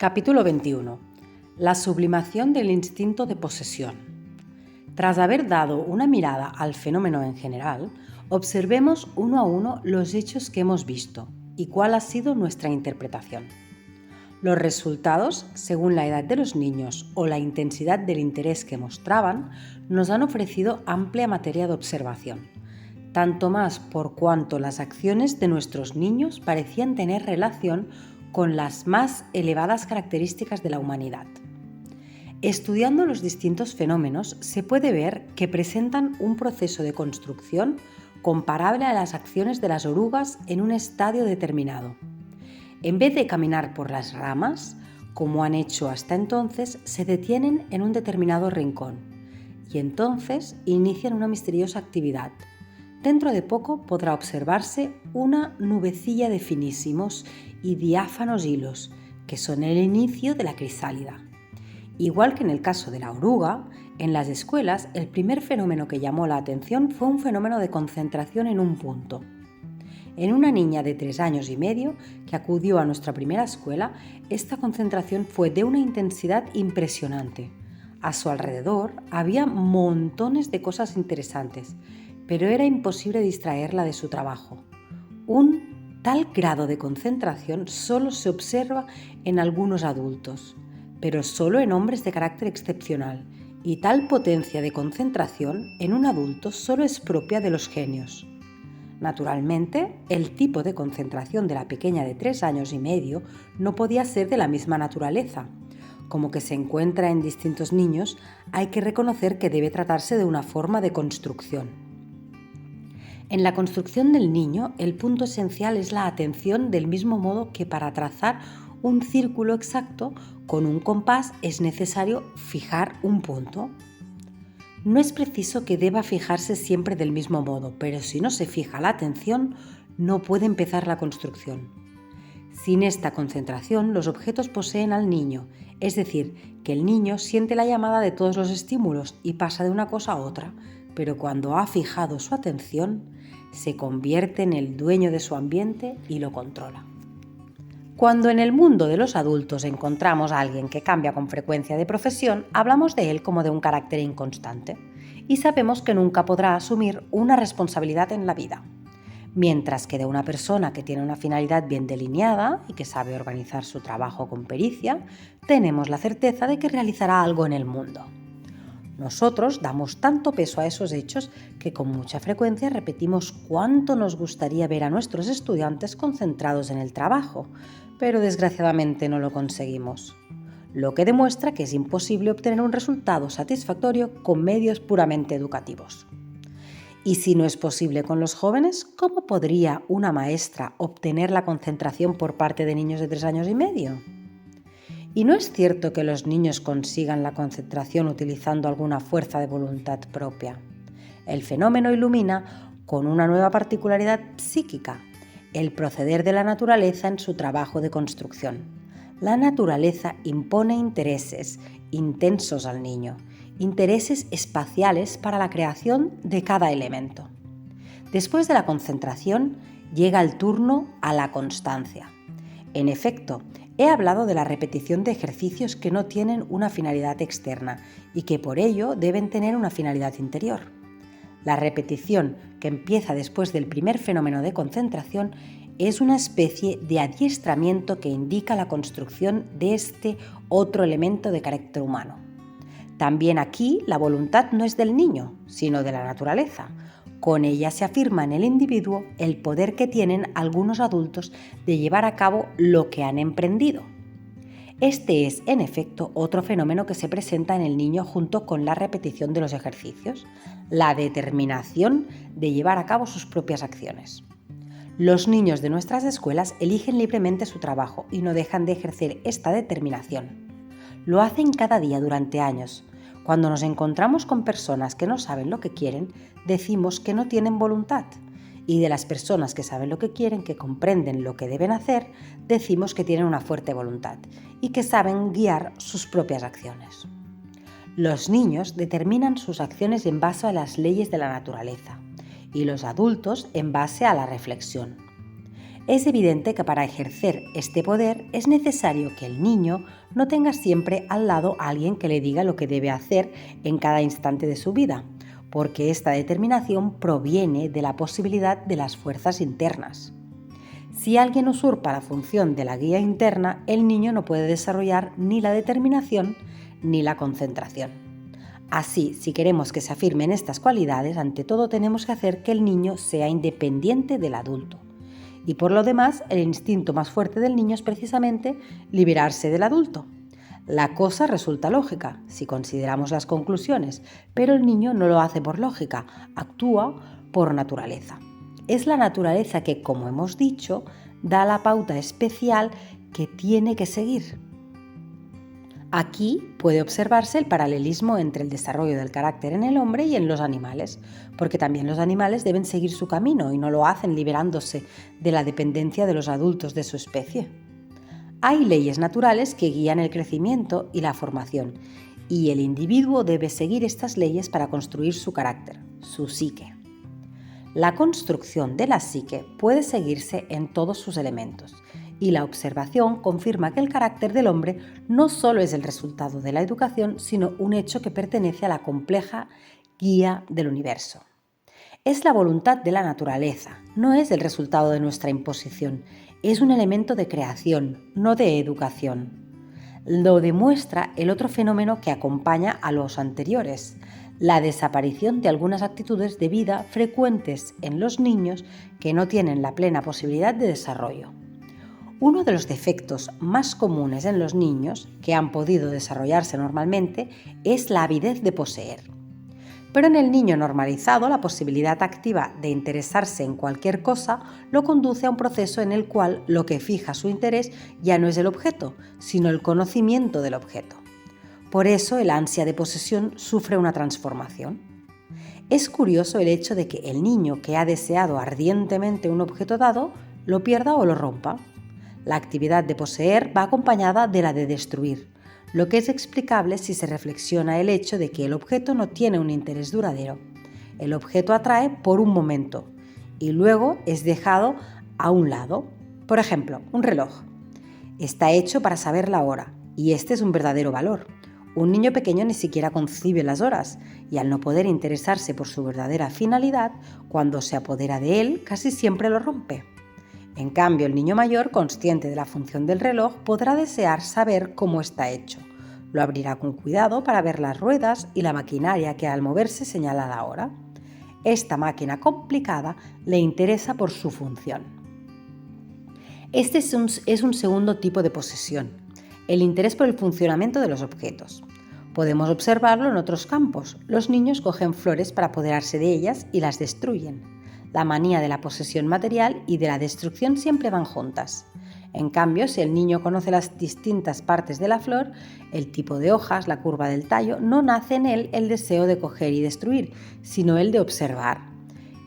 Capítulo 21. La sublimación del instinto de posesión. Tras haber dado una mirada al fenómeno en general, observemos uno a uno los hechos que hemos visto y cuál ha sido nuestra interpretación. Los resultados, según la edad de los niños o la intensidad del interés que mostraban, nos han ofrecido amplia materia de observación, tanto más por cuanto las acciones de nuestros niños parecían tener relación con las más elevadas características de la humanidad. Estudiando los distintos fenómenos, se puede ver que presentan un proceso de construcción comparable a las acciones de las orugas en un estadio determinado. En vez de caminar por las ramas, como han hecho hasta entonces, se detienen en un determinado rincón y entonces inician una misteriosa actividad. Dentro de poco podrá observarse una nubecilla de finísimos y diáfanos hilos, que son el inicio de la crisálida. Igual que en el caso de la oruga, en las escuelas el primer fenómeno que llamó la atención fue un fenómeno de concentración en un punto. En una niña de 3 años y medio que acudió a nuestra primera escuela, esta concentración fue de una intensidad impresionante. A su alrededor había montones de cosas interesantes, pero era imposible distraerla de su trabajo. Un tal grado de concentración solo se observa en algunos adultos, pero solo en hombres de carácter excepcional, y tal potencia de concentración en un adulto solo es propia de los genios. Naturalmente, el tipo de concentración de la pequeña de 3 años y medio no podía ser de la misma naturaleza. Como que se encuentra en distintos niños, hay que reconocer que debe tratarse de una forma de construcción. En la construcción del niño, el punto esencial es la atención, del mismo modo que para trazar un círculo exacto con un compás es necesario fijar un punto. No es preciso que deba fijarse siempre del mismo modo, pero si no se fija la atención, no puede empezar la construcción. Sin esta concentración, los objetos poseen al niño, es decir, que el niño siente la llamada de todos los estímulos y pasa de una cosa a otra, pero cuando ha fijado su atención, se convierte en el dueño de su ambiente y lo controla. Cuando en el mundo de los adultos encontramos a alguien que cambia con frecuencia de profesión, hablamos de él como de un carácter inconstante y sabemos que nunca podrá asumir una responsabilidad en la vida. Mientras que de una persona que tiene una finalidad bien delineada y que sabe organizar su trabajo con pericia, tenemos la certeza de que realizará algo en el mundo. Nosotros damos tanto peso a esos hechos que con mucha frecuencia repetimos cuánto nos gustaría ver a nuestros estudiantes concentrados en el trabajo, pero desgraciadamente no lo conseguimos, lo que demuestra que es imposible obtener un resultado satisfactorio con medios puramente educativos. Y si no es posible con los jóvenes, ¿cómo podría una maestra obtener la concentración por parte de niños de 3 años y medio? ¿Y no es cierto que los niños consigan la concentración utilizando alguna fuerza de voluntad propia? El fenómeno ilumina con una nueva particularidad psíquica, el proceder de la naturaleza en su trabajo de construcción. La naturaleza impone intereses intensos al niño, intereses espaciales para la creación de cada elemento. Después de la concentración, llega el turno a la constancia. En efecto, he hablado de la repetición de ejercicios que no tienen una finalidad externa y que por ello deben tener una finalidad interior. La repetición, que empieza después del primer fenómeno de concentración, es una especie de adiestramiento que indica la construcción de este otro elemento de carácter humano. También aquí la voluntad no es del niño, sino de la naturaleza. Con ella se afirma en el individuo el poder que tienen algunos adultos de llevar a cabo lo que han emprendido. Este es, en efecto, otro fenómeno que se presenta en el niño junto con la repetición de los ejercicios, la determinación de llevar a cabo sus propias acciones. Los niños de nuestras escuelas eligen libremente su trabajo y no dejan de ejercer esta determinación. Lo hacen cada día durante años. Cuando nos encontramos con personas que no saben lo que quieren, decimos que no tienen voluntad. Y de las personas que saben lo que quieren, que comprenden lo que deben hacer, decimos que tienen una fuerte voluntad y que saben guiar sus propias acciones. Los niños determinan sus acciones en base a las leyes de la naturaleza y los adultos en base a la reflexión. Es evidente que para ejercer este poder es necesario que el niño no tenga siempre al lado a alguien que le diga lo que debe hacer en cada instante de su vida, porque esta determinación proviene de la posibilidad de las fuerzas internas. Si alguien usurpa la función de la guía interna, el niño no puede desarrollar ni la determinación ni la concentración. Así, si queremos que se afirmen estas cualidades, ante todo tenemos que hacer que el niño sea independiente del adulto. Y por lo demás, el instinto más fuerte del niño es precisamente liberarse del adulto. La cosa resulta lógica si consideramos las conclusiones, pero el niño no lo hace por lógica, actúa por naturaleza. Es la naturaleza que, como hemos dicho, da la pauta especial que tiene que seguir. Aquí puede observarse el paralelismo entre el desarrollo del carácter en el hombre y en los animales, porque también los animales deben seguir su camino y no lo hacen liberándose de la dependencia de los adultos de su especie. Hay leyes naturales que guían el crecimiento y la formación, y el individuo debe seguir estas leyes para construir su carácter, su psique. La construcción de la psique puede seguirse en todos sus elementos, y la observación confirma que el carácter del hombre no solo es el resultado de la educación, sino un hecho que pertenece a la compleja guía del universo. Es la voluntad de la naturaleza, no es el resultado de nuestra imposición, es un elemento de creación, no de educación. Lo demuestra el otro fenómeno que acompaña a los anteriores, la desaparición de algunas actitudes de vida frecuentes en los niños que no tienen la plena posibilidad de desarrollo. Uno de los defectos más comunes en los niños que han podido desarrollarse normalmente es la avidez de poseer. Pero en el niño normalizado, la posibilidad activa de interesarse en cualquier cosa lo conduce a un proceso en el cual lo que fija su interés ya no es el objeto, sino el conocimiento del objeto. Por eso el ansia de posesión sufre una transformación. Es curioso el hecho de que el niño que ha deseado ardientemente un objeto dado lo pierda o lo rompa. La actividad de poseer va acompañada de la de destruir, lo que es explicable si se reflexiona el hecho de que el objeto no tiene un interés duradero. El objeto atrae por un momento y luego es dejado a un lado. Por ejemplo, un reloj. Está hecho para saber la hora y este es un verdadero valor. Un niño pequeño ni siquiera concibe las horas y al no poder interesarse por su verdadera finalidad, cuando se apodera de él casi siempre lo rompe. En cambio, el niño mayor, consciente de la función del reloj, podrá desear saber cómo está hecho. Lo abrirá con cuidado para ver las ruedas y la maquinaria que al moverse señala la hora. Esta máquina complicada le interesa por su función. Este es un segundo tipo de posesión, el interés por el funcionamiento de los objetos. Podemos observarlo en otros campos. Los niños cogen flores para apoderarse de ellas y las destruyen. La manía de la posesión material y de la destrucción siempre van juntas. En cambio, si el niño conoce las distintas partes de la flor, el tipo de hojas, la curva del tallo, no nace en él el deseo de coger y destruir, sino el de observar.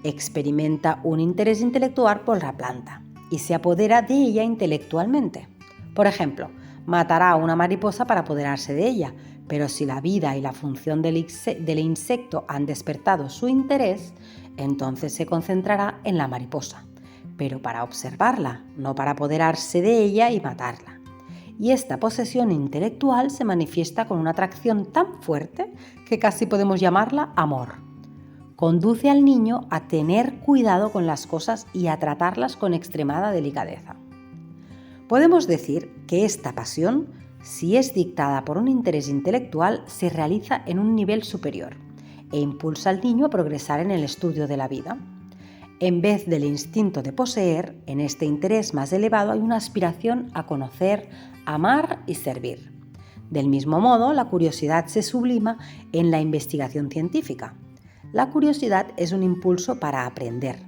Experimenta un interés intelectual por la planta y se apodera de ella intelectualmente. Por ejemplo, matará a una mariposa para apoderarse de ella, pero si la vida y la función del insecto han despertado su interés, entonces se concentrará en la mariposa, pero para observarla, no para apoderarse de ella y matarla. Y esta posesión intelectual se manifiesta con una atracción tan fuerte que casi podemos llamarla amor. Conduce al niño a tener cuidado con las cosas y a tratarlas con extremada delicadeza. Podemos decir que esta pasión, si es dictada por un interés intelectual, se realiza en un nivel superior e impulsa al niño a progresar en el estudio de la vida. En vez del instinto de poseer, en este interés más elevado hay una aspiración a conocer, amar y servir. Del mismo modo, la curiosidad se sublima en la investigación científica. La curiosidad es un impulso para aprender.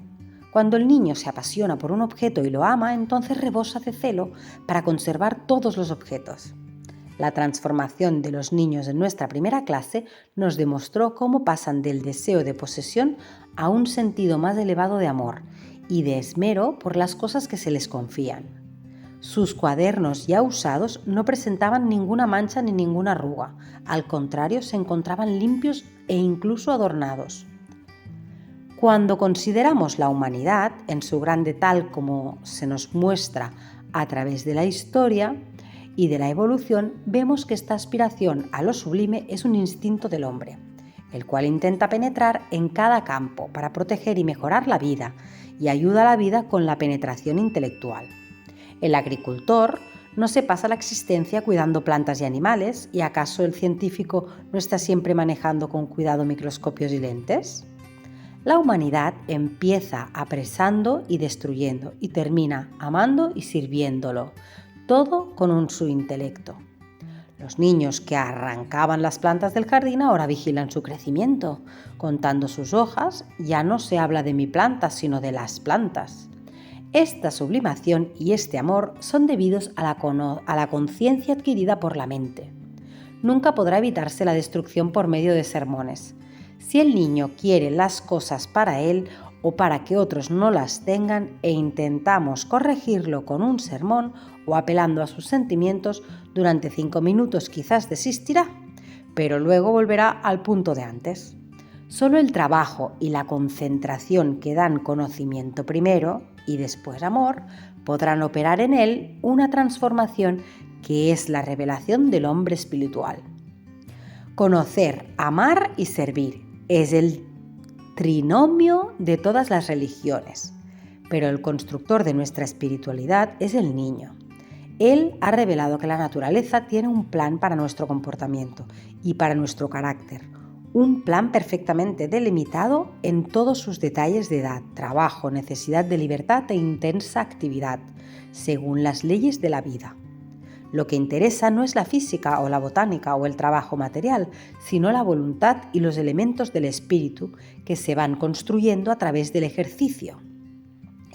Cuando el niño se apasiona por un objeto y lo ama, entonces rebosa de celo para conservar todos los objetos. La transformación de los niños en nuestra primera clase nos demostró cómo pasan del deseo de posesión a un sentido más elevado de amor y de esmero por las cosas que se les confían. Sus cuadernos ya usados no presentaban ninguna mancha ni ninguna arruga, al contrario, se encontraban limpios e incluso adornados. Cuando consideramos la humanidad en su grande tal como se nos muestra a través de la historia y de la evolución, vemos que esta aspiración a lo sublime es un instinto del hombre, el cual intenta penetrar en cada campo para proteger y mejorar la vida y ayuda a la vida con la penetración intelectual. El agricultor no se pasa la existencia cuidando plantas y animales, ¿y acaso el científico no está siempre manejando con cuidado microscopios y lentes? La humanidad empieza apresando y destruyendo y termina amando y sirviéndolo, todo con su intelecto. Los niños que arrancaban las plantas del jardín ahora vigilan su crecimiento. Contando sus hojas, ya no se habla de mi planta, sino de las plantas. Esta sublimación y este amor son debidos a la conciencia adquirida por la mente. Nunca podrá evitarse la destrucción por medio de sermones. Si el niño quiere las cosas para él o para que otros no las tengan e intentamos corregirlo con un sermón o apelando a sus sentimientos, durante 5 minutos quizás desistirá, pero luego volverá al punto de antes. Solo el trabajo y la concentración que dan conocimiento primero y después amor podrán operar en él una transformación que es la revelación del hombre espiritual. Conocer, amar y servir es el trinomio de todas las religiones, pero el constructor de nuestra espiritualidad es el niño. Él ha revelado que la naturaleza tiene un plan para nuestro comportamiento y para nuestro carácter, un plan perfectamente delimitado en todos sus detalles de edad, trabajo, necesidad de libertad e intensa actividad, según las leyes de la vida. Lo que interesa no es la física o la botánica o el trabajo material, sino la voluntad y los elementos del espíritu que se van construyendo a través del ejercicio.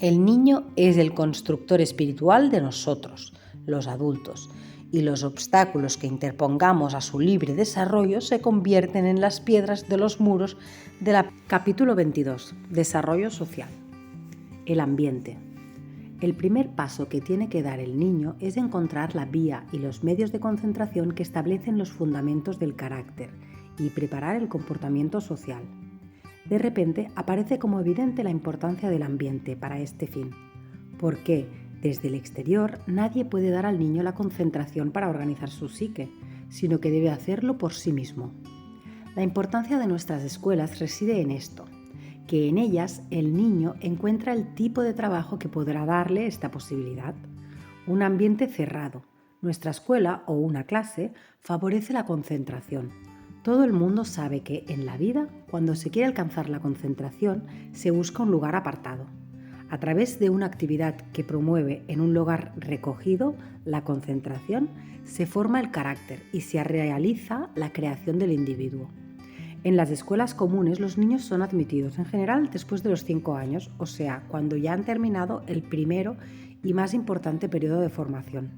El niño es el constructor espiritual de nosotros, los adultos, y los obstáculos que interpongamos a su libre desarrollo se convierten en las piedras de los muros del capítulo 22, Desarrollo Social. El ambiente. El primer paso que tiene que dar el niño es encontrar la vía y los medios de concentración que establecen los fundamentos del carácter y preparar el comportamiento social. De repente aparece como evidente la importancia del ambiente para este fin, porque desde el exterior nadie puede dar al niño la concentración para organizar su psique, sino que debe hacerlo por sí mismo. La importancia de nuestras escuelas reside en esto, que en ellas el niño encuentra el tipo de trabajo que podrá darle esta posibilidad. Un ambiente cerrado. Nuestra escuela o una clase favorece la concentración. Todo el mundo sabe que en la vida, cuando se quiere alcanzar la concentración, se busca un lugar apartado. A través de una actividad que promueve en un lugar recogido la concentración, se forma el carácter y se realiza la creación del individuo. En las escuelas comunes los niños son admitidos en general después de los 5 años, o sea, cuando ya han terminado el primero y más importante periodo de formación.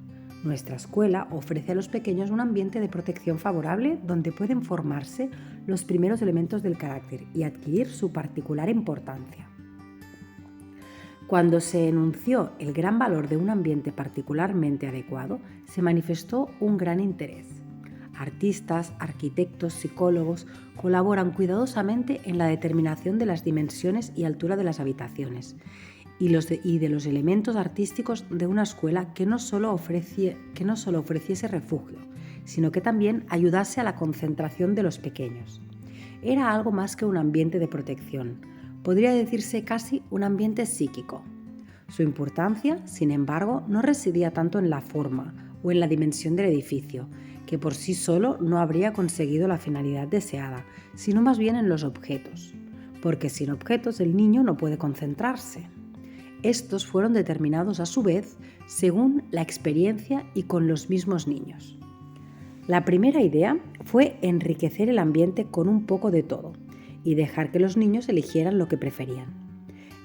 Nuestra escuela ofrece a los pequeños un ambiente de protección favorable donde pueden formarse los primeros elementos del carácter y adquirir su particular importancia. Cuando se enunció el gran valor de un ambiente particularmente adecuado, se manifestó un gran interés. Artistas, arquitectos, psicólogos colaboran cuidadosamente en la determinación de las dimensiones y altura de las habitaciones y de los elementos artísticos de una escuela que no solo ofreciese refugio, sino que también ayudase a la concentración de los pequeños. Era algo más que un ambiente de protección, podría decirse casi un ambiente psíquico. Su importancia, sin embargo, no residía tanto en la forma o en la dimensión del edificio, que por sí solo no habría conseguido la finalidad deseada, sino más bien en los objetos, porque sin objetos el niño no puede concentrarse. Estos fueron determinados a su vez según la experiencia y con los mismos niños. La primera idea fue enriquecer el ambiente con un poco de todo y dejar que los niños eligieran lo que preferían.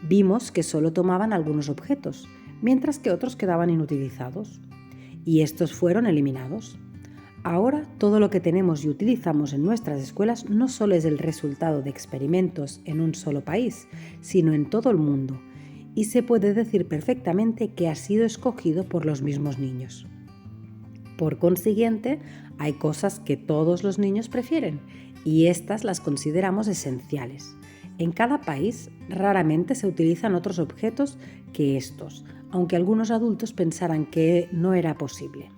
Vimos que solo tomaban algunos objetos, mientras que otros quedaban inutilizados, y estos fueron eliminados. Ahora todo lo que tenemos y utilizamos en nuestras escuelas no solo es el resultado de experimentos en un solo país, sino en todo el mundo, y se puede decir perfectamente que ha sido escogido por los mismos niños. Por consiguiente, hay cosas que todos los niños prefieren, y estas las consideramos esenciales. En cada país raramente se utilizan otros objetos que estos, aunque algunos adultos pensaran que no era posible.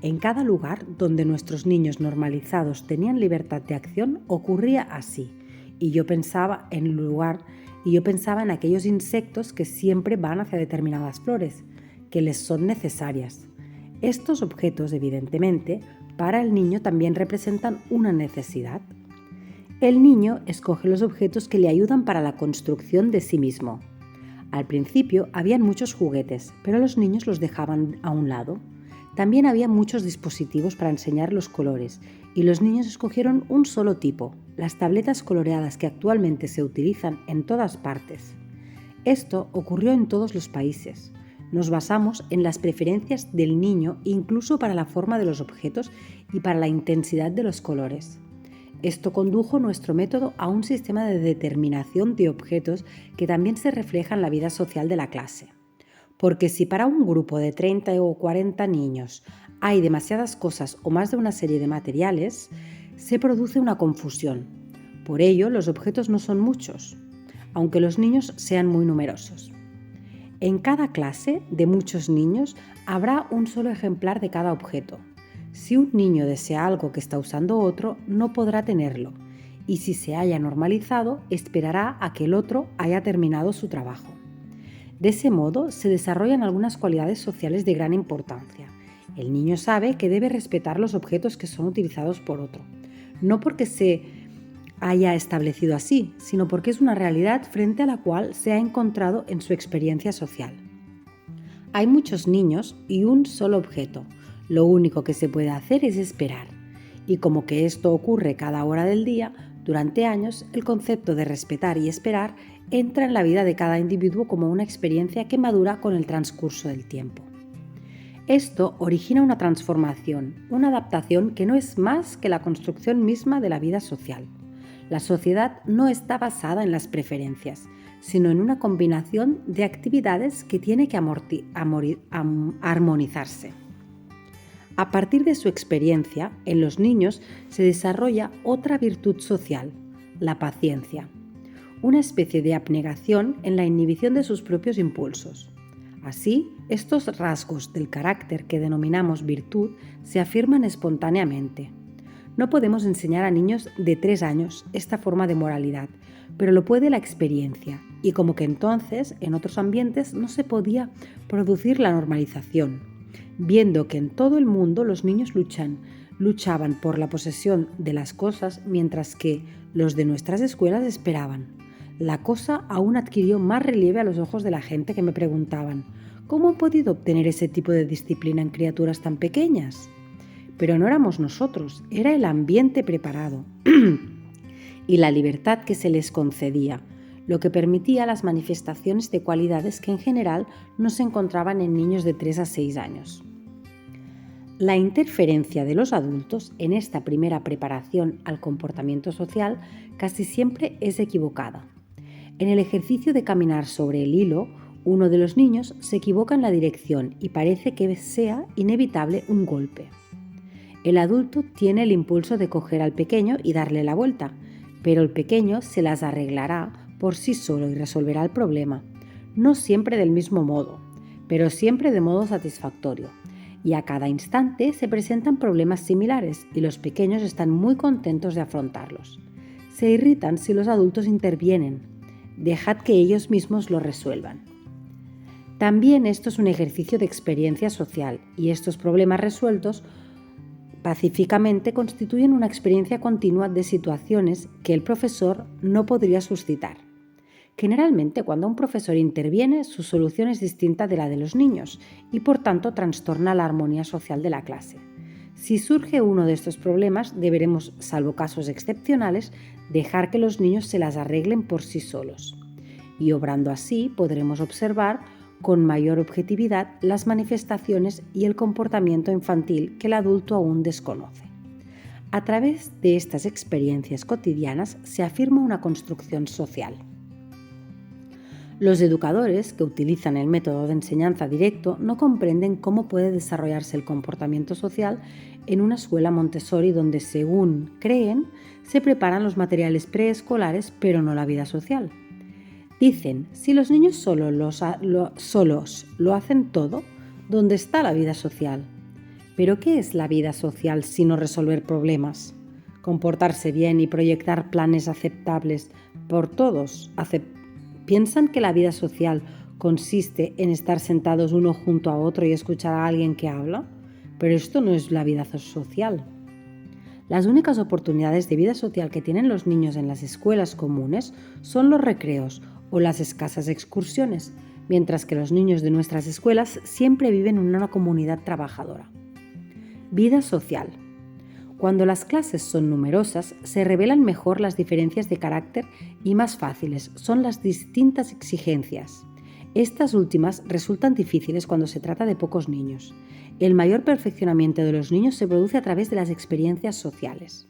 En cada lugar donde nuestros niños normalizados tenían libertad de acción ocurría así, y yo pensaba en aquellos insectos que siempre van hacia determinadas flores, que les son necesarias. Estos objetos, evidentemente, para el niño también representan una necesidad. El niño escoge los objetos que le ayudan para la construcción de sí mismo. Al principio habían muchos juguetes, pero los niños los dejaban a un lado. También había muchos dispositivos para enseñar los colores y los niños escogieron un solo tipo, las tabletas coloreadas que actualmente se utilizan en todas partes. Esto ocurrió en todos los países. Nos basamos en las preferencias del niño incluso para la forma de los objetos y para la intensidad de los colores. Esto condujo nuestro método a un sistema de determinación de objetos que también se refleja en la vida social de la clase. Porque si para un grupo de 30 o 40 niños hay demasiadas cosas o más de una serie de materiales, se produce una confusión. Por ello, los objetos no son muchos, aunque los niños sean muy numerosos. En cada clase de muchos niños habrá un solo ejemplar de cada objeto. Si un niño desea algo que está usando otro, no podrá tenerlo, y si se haya normalizado, esperará a que el otro haya terminado su trabajo. De ese modo, se desarrollan algunas cualidades sociales de gran importancia. El niño sabe que debe respetar los objetos que son utilizados por otro, no porque se haya establecido así, sino porque es una realidad frente a la cual se ha encontrado en su experiencia social. Hay muchos niños y un solo objeto. Lo único que se puede hacer es esperar. Y como que esto ocurre cada hora del día, durante años, el concepto de respetar y esperar entra en la vida de cada individuo como una experiencia que madura con el transcurso del tiempo. Esto origina una transformación, una adaptación que no es más que la construcción misma de la vida social. La sociedad no está basada en las preferencias, sino en una combinación de actividades que tiene que armonizarse. A partir de su experiencia, en los niños se desarrolla otra virtud social, la paciencia, una especie de abnegación en la inhibición de sus propios impulsos. Así, estos rasgos del carácter que denominamos virtud se afirman espontáneamente. No podemos enseñar a niños de 3 años esta forma de moralidad, pero lo puede la experiencia, y como que entonces, en otros ambientes, no se podía producir la normalización, viendo que en todo el mundo los niños luchaban por la posesión de las cosas mientras que los de nuestras escuelas esperaban. La cosa aún adquirió más relieve a los ojos de la gente que me preguntaban: ¿cómo han podido obtener ese tipo de disciplina en criaturas tan pequeñas? Pero no éramos nosotros, era el ambiente preparado y la libertad que se les concedía, lo que permitía las manifestaciones de cualidades que en general no se encontraban en niños de 3 a 6 años. La interferencia de los adultos en esta primera preparación al comportamiento social casi siempre es equivocada. En el ejercicio de caminar sobre el hilo, uno de los niños se equivoca en la dirección y parece que sea inevitable un golpe. El adulto tiene el impulso de coger al pequeño y darle la vuelta, pero el pequeño se las arreglará por sí solo y resolverá el problema, no siempre del mismo modo, pero siempre de modo satisfactorio. Y a cada instante se presentan problemas similares y los pequeños están muy contentos de afrontarlos. Se irritan si los adultos intervienen. Dejad que ellos mismos lo resuelvan. También esto es un ejercicio de experiencia social y estos problemas resueltos pacíficamente constituyen una experiencia continua de situaciones que el profesor no podría suscitar. Generalmente, cuando un profesor interviene, su solución es distinta de la de los niños y, por tanto, trastorna la armonía social de la clase. Si surge uno de estos problemas, deberemos, salvo casos excepcionales, dejar que los niños se las arreglen por sí solos. Y obrando así, podremos observar con mayor objetividad las manifestaciones y el comportamiento infantil que el adulto aún desconoce. A través de estas experiencias cotidianas se afirma una construcción social. Los educadores que utilizan el método de enseñanza directo no comprenden cómo puede desarrollarse el comportamiento social en una escuela Montessori donde, según creen, se preparan los materiales preescolares, pero no la vida social. Dicen, si los niños solos lo hacen todo, ¿dónde está la vida social? ¿Pero qué es la vida social sino resolver problemas? Comportarse bien y proyectar planes aceptables por todos. ¿Piensan que la vida social consiste en estar sentados uno junto a otro y escuchar a alguien que habla? Pero esto no es la vida social. Las únicas oportunidades de vida social que tienen los niños en las escuelas comunes son los recreos o las escasas excursiones, mientras que los niños de nuestras escuelas siempre viven en una comunidad trabajadora. Vida social. Cuando las clases son numerosas, se revelan mejor las diferencias de carácter y más fáciles son las distintas exigencias. Estas últimas resultan difíciles cuando se trata de pocos niños. El mayor perfeccionamiento de los niños se produce a través de las experiencias sociales.